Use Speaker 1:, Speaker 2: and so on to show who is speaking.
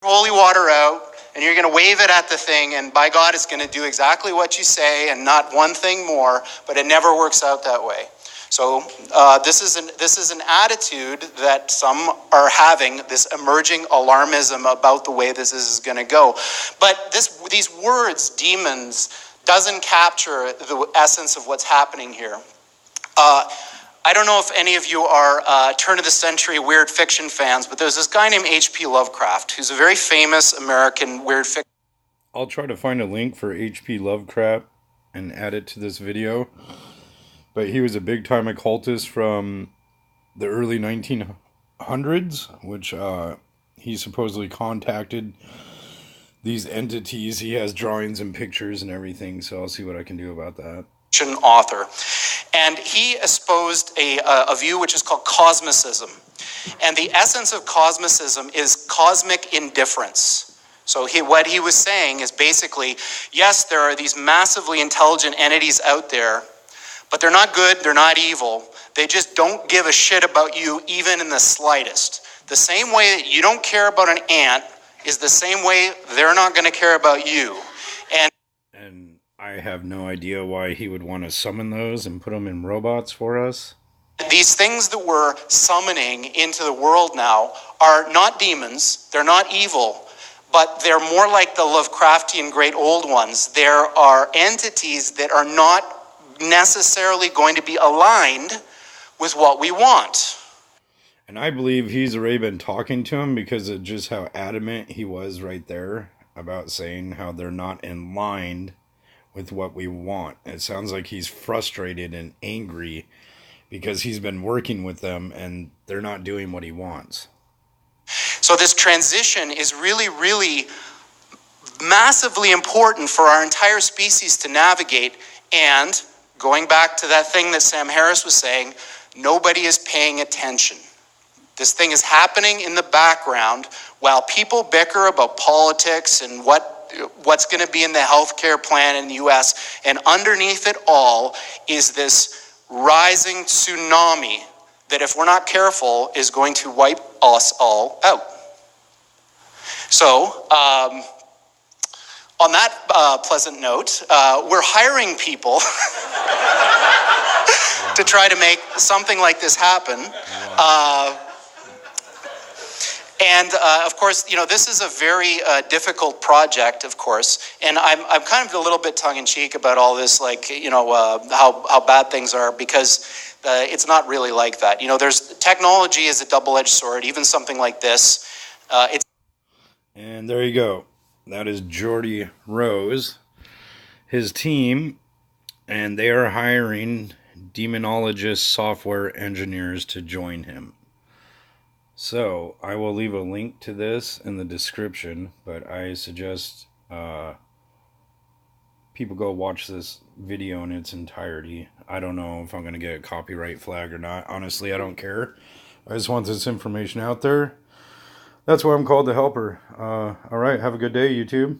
Speaker 1: holy water out, and you're going to wave it at the thing, and by God, it's going to do exactly what you say and not one thing more, but it never works out that way. So this is an attitude that some are having, this emerging alarmism about the way this is going to go. But these words, demons, doesn't capture the essence of what's happening here. I don't know if any of you are turn-of-the-century weird fiction fans, but there's this guy named H.P. Lovecraft, who's a very famous American weird fiction.
Speaker 2: I'll try to find a link for H.P. Lovecraft and add it to this video. But he was a big-time occultist from the early 1900s, which he supposedly contacted these entities. He has drawings and pictures and everything, so I'll see what I can do about that.
Speaker 1: Author. And he espoused a view which is called cosmicism. And the essence of cosmicism is cosmic indifference. So what he was saying is basically, yes, there are these massively intelligent entities out there, but they're not good, they're not evil. They just don't give a shit about you even in the slightest. The same way that you don't care about an ant is the same way they're not going to care about you.
Speaker 2: And I have no idea why he would want to summon those and put them in robots for us.
Speaker 1: These things that we're summoning into the world now are not demons, they're not evil, but they're more like the Lovecraftian great old ones. There are entities that are not necessarily going to be aligned with what we want.
Speaker 2: And I believe he's already been talking to him because of just how adamant he was right there about saying how they're not in line with what we want. It sounds like he's frustrated and angry because he's been working with them and they're not doing what he wants.
Speaker 1: So this transition is really, really massively important for our entire species to navigate. And going back to that thing that Sam Harris was saying, nobody is paying attention. This thing is happening in the background while people bicker about politics and what's going to be in the healthcare plan in the U.S. And underneath it all is this rising tsunami that, if we're not careful, is going to wipe us all out. So, on that pleasant note, we're hiring people to try to make something like this happen. And of course, this is a very difficult project, of course. And I'm kind of a little bit tongue-in-cheek about all this, like, how bad things are, because it's not really like that. There's technology is a double-edged sword. Even something like this,
Speaker 2: And there you go. That is Jordy Rose, his team, and they are hiring demonologist software engineers to join him. So, I will leave a link to this in the description, but I suggest people go watch this video in its entirety. I don't know if I'm going to get a copyright flag or not. Honestly, I don't care. I just want this information out there. That's why I'm called the Helper. Alright, have a good day, YouTube.